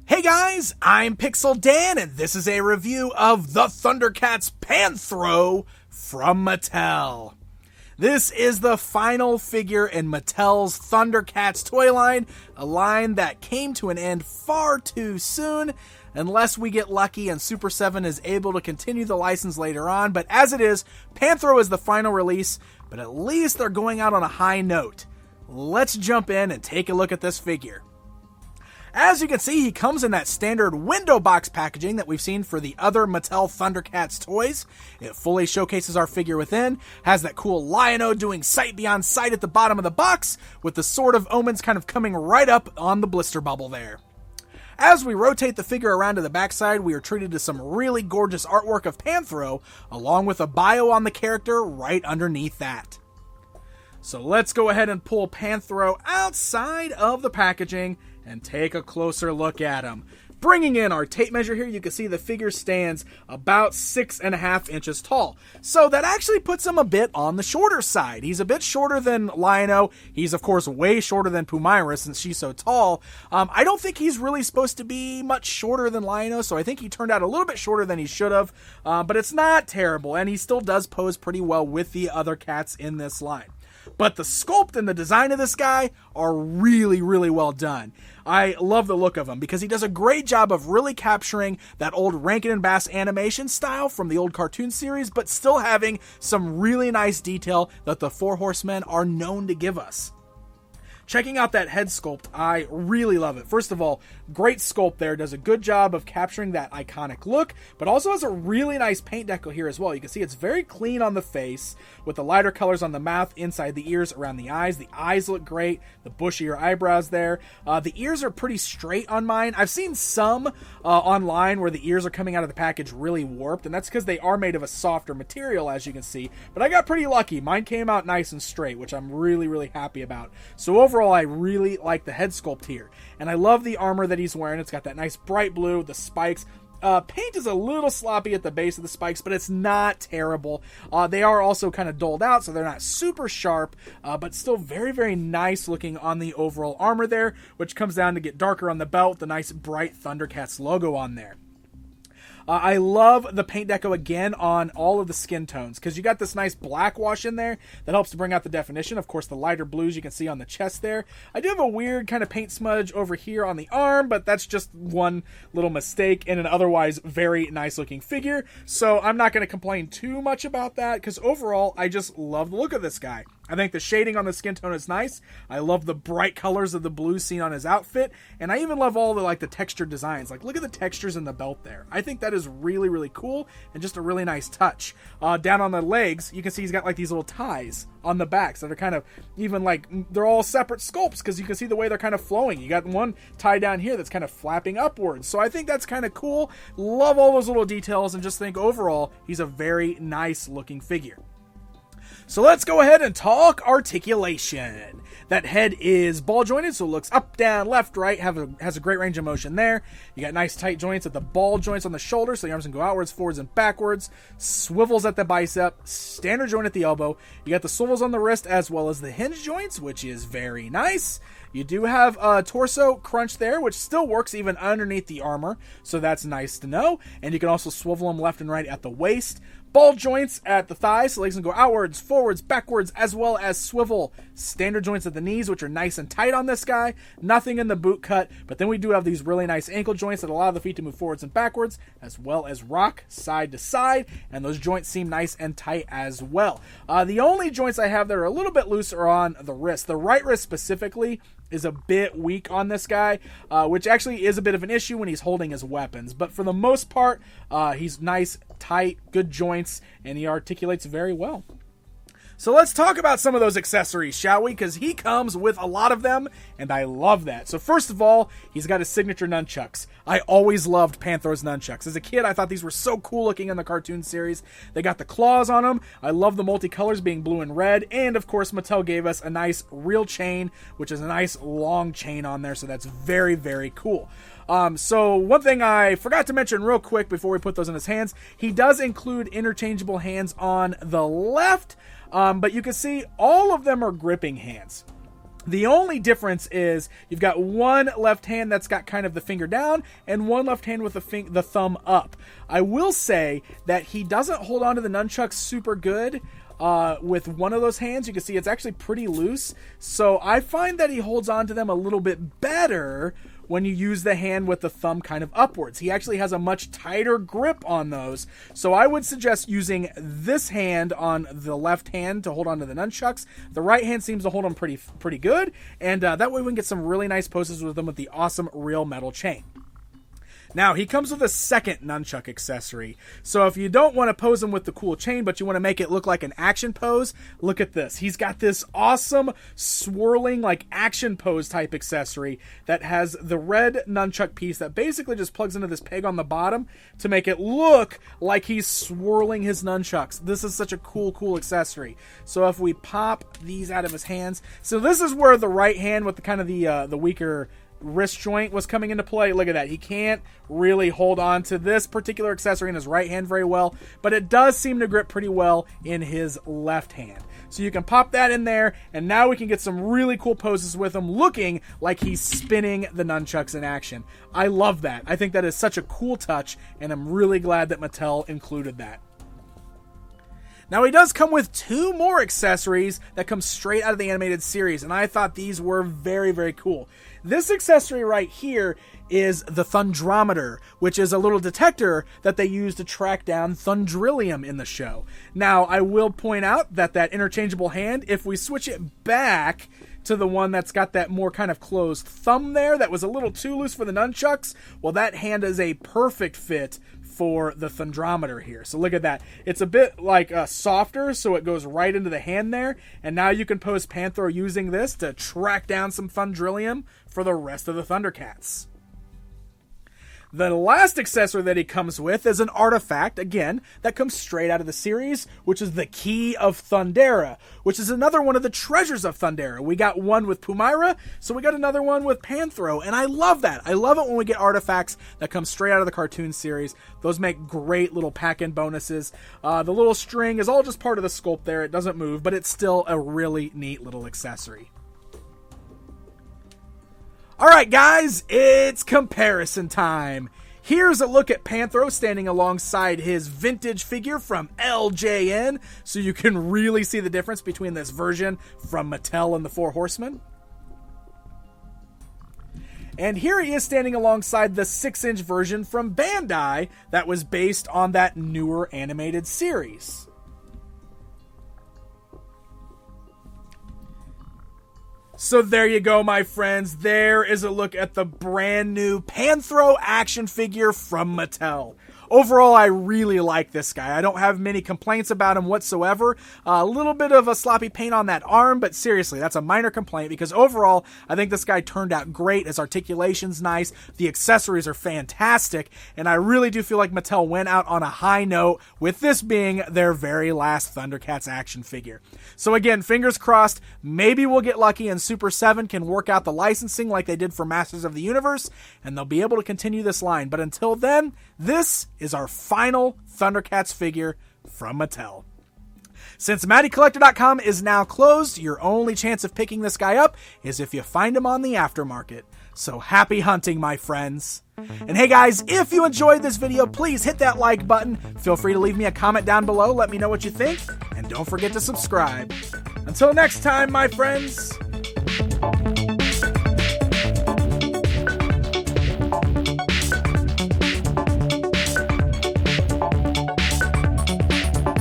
Hey guys, I'm Pixel Dan, and this is a review of the ThunderCats Panthro from Mattel. This is the final figure in Mattel's ThunderCats toy line, a line that came to an end far too soon, unless we get lucky and Super 7 is able to continue the license later on. But as it is, Panthro is the final release, but at least they're going out on a high note. Let's jump in and take a look at this figure. As you can see, he comes in that standard window box packaging that we've seen for the other Mattel ThunderCats toys. It fully showcases our figure within, has that cool Lion-O doing sight beyond sight at the bottom of the box, with the Sword of Omens kind of coming right up on the blister bubble there. As we rotate the figure around to the backside, we are treated to some really gorgeous artwork of Panthro, along with a bio on the character right underneath that. So let's go ahead and pull Panthro outside of the packaging and take a closer look at him. Bringing in our tape measure here, you can see the figure stands about 6.5 inches tall. So that actually puts him a bit on the shorter side. He's a bit shorter than Lion-O. He's, of course, way shorter than Pumaira since she's so tall. I don't think he's really supposed to be much shorter than Lion-O, so I think he turned out a little bit shorter than he should have. But it's not terrible, and he still does pose pretty well with the other cats in this line. But the sculpt and the design of this guy are really, really well done. I love the look of him because he does a great job of really capturing that old Rankin and Bass animation style from the old cartoon series, but still having some really nice detail that the Four Horsemen are known to give us. Checking out that head sculpt, I really love it. First of all, great sculpt there, does a good job of capturing that iconic look, but also has a really nice paint deco here as well. You can see it's very clean on the face, with the lighter colors on the mouth, inside the ears, around the eyes. The eyes look great, the bushier eyebrows there. The ears are pretty straight on mine. I've seen some online where the ears are coming out of the package really warped, and that's because they are made of a softer material, as you can see. But I got pretty lucky. Mine came out nice and straight, which I'm really, really happy about. So overall, I really like the head sculpt here. And I love the armor that he's wearing. It's got that nice bright blue, the spikes. Paint is a little sloppy at the base of the spikes, but it's not terrible. They are also kind of dulled out, so they're not super sharp, but still very, very nice looking on the overall armor there, which comes down to get darker on the belt, the nice bright ThunderCats logo on there. I love the paint deco again on all of the skin tones, because you got this nice black wash in there that helps to bring out the definition. Of course, the lighter blues you can see on the chest there. I do have a weird kind of paint smudge over here on the arm, but that's just one little mistake in an otherwise very nice looking figure. So I'm not going to complain too much about that, because overall, I just love the look of this guy. I think the shading on the skin tone is nice. I love the bright colors of the blue seen on his outfit, and I even love all the textured designs. Look at the textures in the belt there. I think that is really, really cool and just a really nice touch. Down on the legs, you can see he's got these little ties on the backs that are kind of even they're all separate sculpts, because you can see the way they're kind of flowing. You got one tie down here that's kind of flapping upwards. So I think that's kind of cool. Love all those little details, and just think overall, he's a very nice looking figure. So let's go ahead and talk articulation. That head is ball jointed, so it looks up, down, left, right, has a great range of motion there. You got nice tight joints at the ball joints on the shoulder, so the arms can go outwards, forwards, and backwards. Swivels at the bicep, standard joint at the elbow. You got the swivels on the wrist as well as the hinge joints, which is very nice. You do have a torso crunch there, which still works even underneath the armor, so that's nice to know. And you can also swivel them left and right at the waist. Ball joints at the thighs, so legs can go outwards, forwards, backwards, as well as swivel. Standard joints at the knees, which are nice and tight on this guy. Nothing in the boot cut, but then we do have these really nice ankle joints that allow the feet to move forwards and backwards, as well as rock side to side, and those joints seem nice and tight as well. The only joints I have that are a little bit loose are on the wrist. The right wrist specifically is a bit weak on this guy, which actually is a bit of an issue when he's holding his weapons. But for the most part, he's nice, tight, good joints, and he articulates very well. So let's talk about some of those accessories, shall we? Because he comes with a lot of them, and I love that. So first of all, he's got his signature nunchucks. I always loved Panthro's nunchucks. As a kid, I thought these were so cool looking in the cartoon series. They got the claws on them. I love the multicolors being blue and red. And of course, Mattel gave us a nice real chain, which is a nice long chain on there. So that's very, very cool. So one thing I forgot to mention real quick before we put those in his hands, he does include interchangeable hands on the left. But you can see all of them are gripping hands. The only difference is you've got one left hand that's got kind of the finger down and one left hand with the thumb up. I will say that he doesn't hold on to the nunchucks super good with one of those hands. You can see it's actually pretty loose. So I find that he holds on to them a little bit better when you use the hand with the thumb kind of upwards. He actually has a much tighter grip on those. So I would suggest using this hand on the left hand to hold on to the nunchucks. The right hand seems to hold them pretty good. And that way we can get some really nice poses with them with the awesome real metal chain. Now, he comes with a second nunchuck accessory. So if you don't want to pose him with the cool chain, but you want to make it look like an action pose, look at this. He's got this awesome swirling like action pose type accessory that has the red nunchuck piece that basically just plugs into this peg on the bottom to make it look like he's swirling his nunchucks. This is such a cool accessory. So if we pop these out of his hands, so this is where the right hand with the kind of the weaker wrist joint was coming into play. Look at that. He can't really hold on to this particular accessory in his right hand very well, but it does seem to grip pretty well in his left hand. So you can pop that in there, and now we can get some really cool poses with him looking like he's spinning the nunchucks in action. I love that. I think that is such a cool touch, and I'm really glad that Mattel included that. Now, he does come with two more accessories that come straight out of the animated series, and I thought these were very cool. This accessory right here is the Thunderometer, which is a little detector that they use to track down Thundrillium in the show. Now, I will point out that interchangeable hand, if we switch it back to the one that's got that more kind of closed thumb there that was a little too loose for the nunchucks, well, that hand is a perfect fit for the Thunderometer here. So look at that. It's a bit like softer, so it goes right into the hand there. And now you can pose Panthro using this to track down some Thundrillium for the rest of the Thundercats. The last accessory that he comes with is an artifact, again, that comes straight out of the series, which is the Key of Thundera, which is another one of the treasures of Thundera. We got one with Pumira, so we got another one with Panthro, and I love that. I love it when we get artifacts that come straight out of the cartoon series. Those make great little pack-in bonuses. The little string is all just part of the sculpt there. It doesn't move, but it's still a really neat little accessory. Alright guys, it's comparison time. Here's a look at Panthro standing alongside his vintage figure from LJN, so you can really see the difference between this version from Mattel and the Four Horsemen. And here he is standing alongside the 6-inch version from Bandai that was based on that newer animated series. So there you go, my friends. There is a look at the brand new Panthro action figure from Mattel. Overall, I really like this guy. I don't have many complaints about him whatsoever. A little bit of a sloppy paint on that arm, but seriously, that's a minor complaint because overall, I think this guy turned out great. His articulation's nice. The accessories are fantastic, and I really do feel like Mattel went out on a high note with this being their very last ThunderCats action figure. So again, fingers crossed, maybe we'll get lucky and Super 7 can work out the licensing like they did for Masters of the Universe, and they'll be able to continue this line. But until then, this is our final ThunderCats figure from Mattel. Since MattyCollector.com is now closed, your only chance of picking this guy up is if you find him on the aftermarket. So happy hunting, my friends. And hey guys, if you enjoyed this video, please hit that like button. Feel free to leave me a comment down below. Let me know what you think. And don't forget to subscribe. Until next time, my friends,